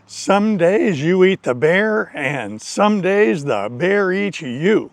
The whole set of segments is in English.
Some days you eat the bear, and some days the bear eats you.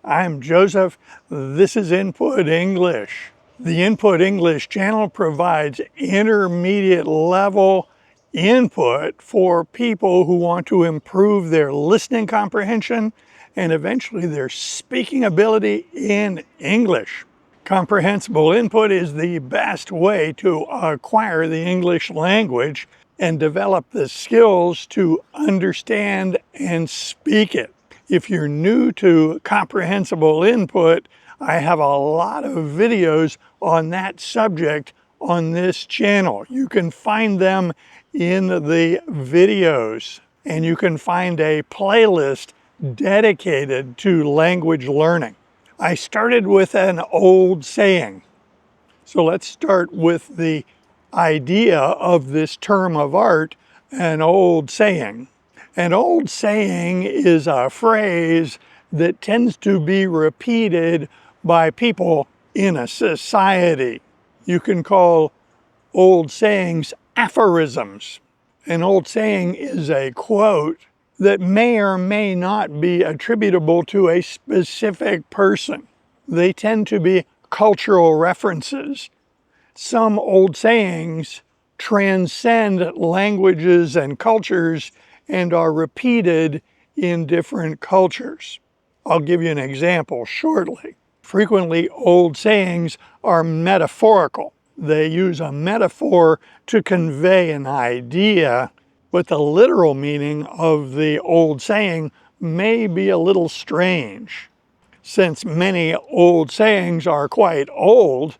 I'm Joseph. This is Input English. The Input English channel provides intermediate level input for people who want to improve their listening comprehension and eventually their speaking ability in English. Comprehensible input is the best way to acquire the English language and develop the skills to understand and speak it. If you're new to comprehensible input, I have a lot of videos on that subject on this channel. You can find them in the videos, and you can find a playlist dedicated to language learning. I started with an old saying. So let's start with the idea of this term of art, an old saying. An old saying is a phrase that tends to be repeated by people in a society. You can call old sayings aphorisms. An old saying is a quote that may or may not be attributable to a specific person. They tend to be cultural references. Some old sayings transcend languages and cultures and are repeated in different cultures. I'll give you an example shortly. Frequently, old sayings are metaphorical. They use a metaphor to convey an idea, but the literal meaning of the old saying may be a little strange. Since many old sayings are quite old,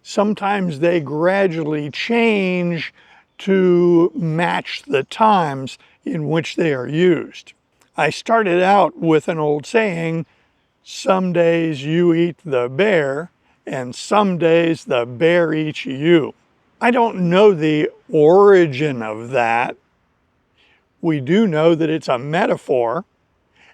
sometimes they gradually change to match the times in which they are used. I started out with an old saying, some days you eat the bear, and some days the bear eats you. I don't know the origin of that. We do know that it's a metaphor,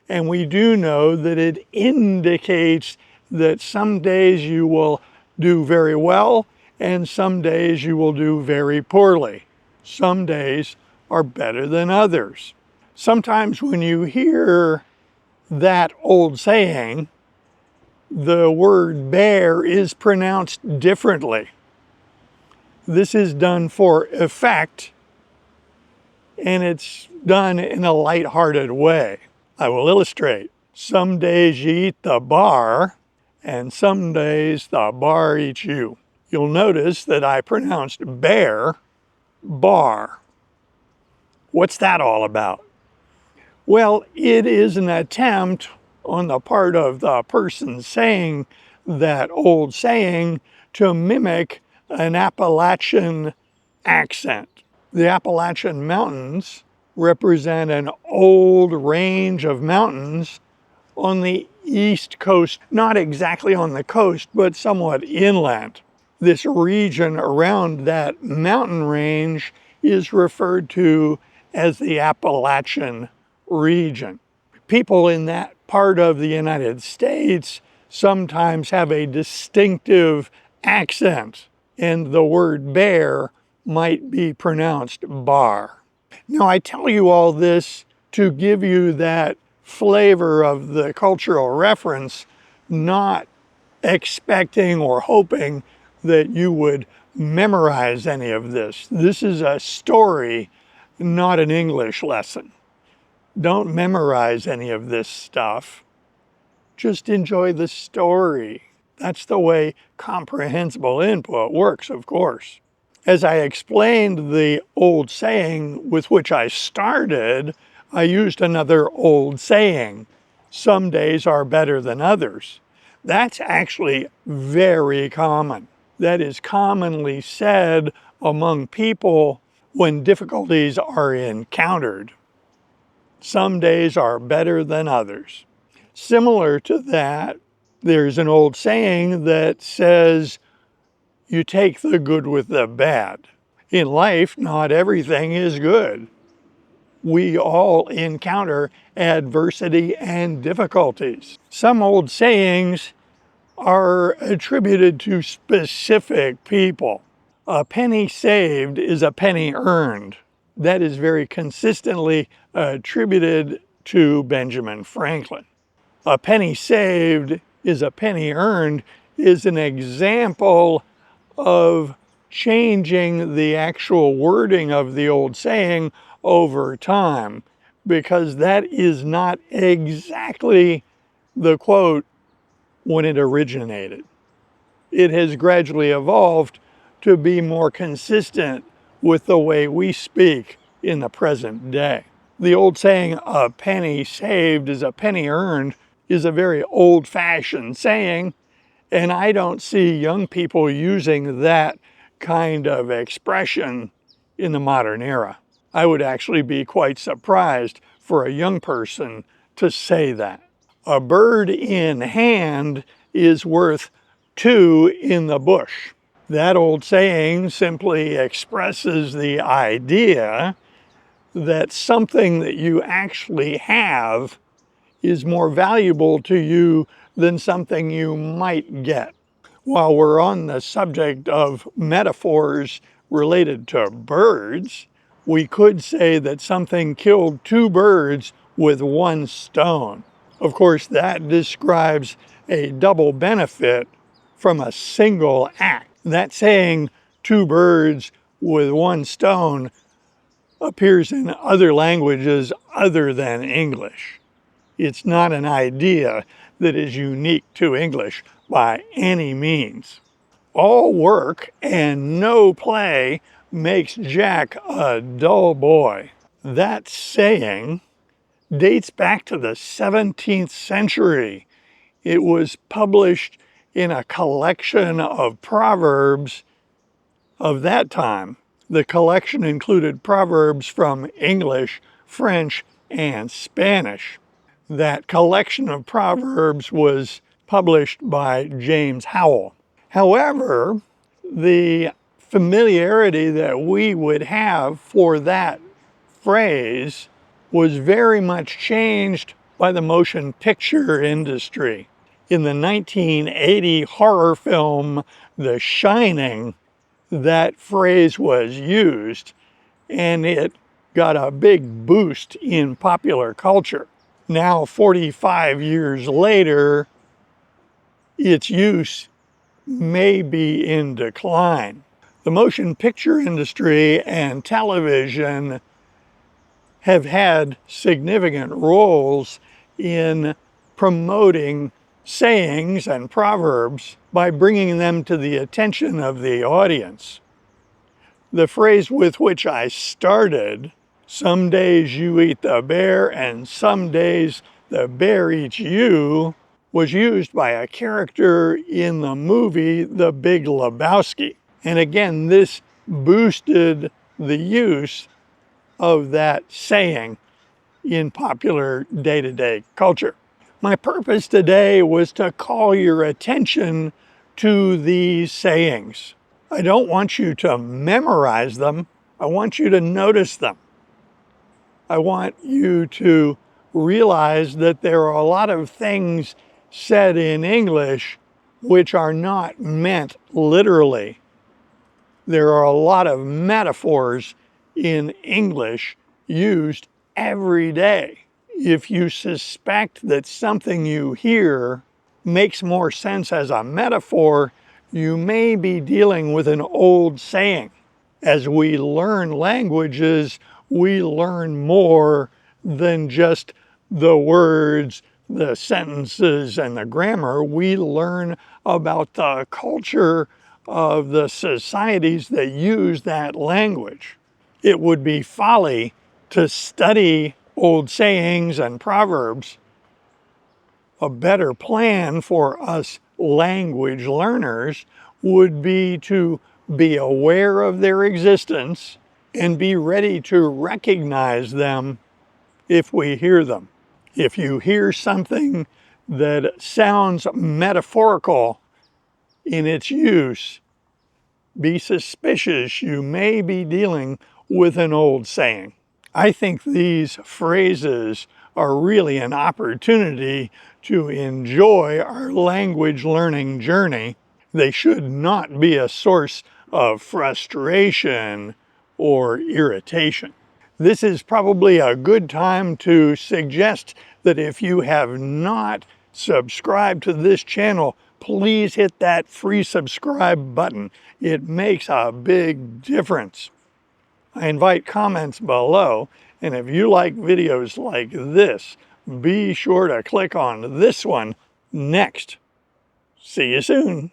and we do know that it indicates that some days you will do very well, and some days you will do very poorly. Some days are better than others. Sometimes when you hear that old saying, the word bear is pronounced differently. This is done for effect, and it's done in a lighthearted way. I will illustrate. Some days you eat the bar, and some days the bar eats you. You'll notice that I pronounced bear, bar. What's that all about? Well, it is an attempt on the part of the person saying that old saying to mimic an Appalachian accent. The Appalachian Mountains represent an old range of mountains on the east coast, not exactly on the coast, but somewhat inland. This region around that mountain range is referred to as the Appalachian region. People in that part of the United States sometimes have a distinctive accent, and the word bear might be pronounced bar. Now, I tell you all this to give you that flavor of the cultural reference, not expecting or hoping that you would memorize any of this. This is a story, not an English lesson. Don't memorize any of this stuff. Just enjoy the story. That's the way comprehensible input works, of course. As I explained the old saying with which I started, I used another old saying, some days are better than others. That's actually very common. That is commonly said among people when difficulties are encountered. Some days are better than others. Similar to that, there's an old saying that says, you take the good with the bad. In life, not everything is good. We all encounter adversity and difficulties. Some old sayings are attributed to specific people. A penny saved is a penny earned. that is very consistently attributed to Benjamin Franklin. A penny saved is a penny earned is an example of changing the actual wording of the old saying over time, because that is not exactly the quote when it originated. It has gradually evolved to be more consistent with the way we speak in the present day. The old saying, a penny saved is a penny earned, is a very old-fashioned saying, and I don't see young people using that kind of expression in the modern era. I would actually be quite surprised for a young person to say that. A bird in hand is worth two in the bush. That old saying simply expresses the idea that something that you actually have is more valuable to you than something you might get. While we're on the subject of metaphors related to birds, we could say that something killed two birds with one stone. Of course, that describes a double benefit from a single act. That saying, two birds with one stone, appears in other languages other than English. It's not an idea that is unique to English by any means. All work and no play makes Jack a dull boy. That saying dates back to the 17th century. It was published in a collection of proverbs of that time. The collection included proverbs from English, French, and Spanish. That collection of proverbs was published by James Howell. However, the familiarity that we would have for that phrase was very much changed by the motion picture industry. In the 1980 horror film The Shining, that phrase was used, and it got a big boost in popular culture. Now, 45 years later, its use may be in decline. The motion picture industry and television have had significant roles in promoting sayings and proverbs by bringing them to the attention of the audience. The phrase with which I started, some days you eat the bear and some days the bear eats you, was used by a character in the movie The Big Lebowski. And again, this boosted the use of that saying in popular day-to-day culture. My purpose today was to call your attention to these sayings. I don't want you to memorize them. I want you to notice them. I want you to realize that there are a lot of things said in English which are not meant literally. There are a lot of metaphors in English used every day. If you suspect that something you hear makes more sense as a metaphor, you may be dealing with an old saying. As we learn languages, we learn more than just the words, the sentences, and the grammar. We learn about the culture of the societies that use that language. It would be folly to study old sayings and proverbs. A better plan for us language learners would be to be aware of their existence and be ready to recognize them if we hear them. If you hear something that sounds metaphorical in its use, be suspicious. You may be dealing with an old saying. I think these phrases are really an opportunity to enjoy our language learning journey. They should not be a source of frustration or irritation. This is probably a good time to suggest that if you have not subscribed to this channel, please hit that free subscribe button. It makes a big difference. I invite comments below, and if you like videos like this, be sure to click on this one next. See you soon.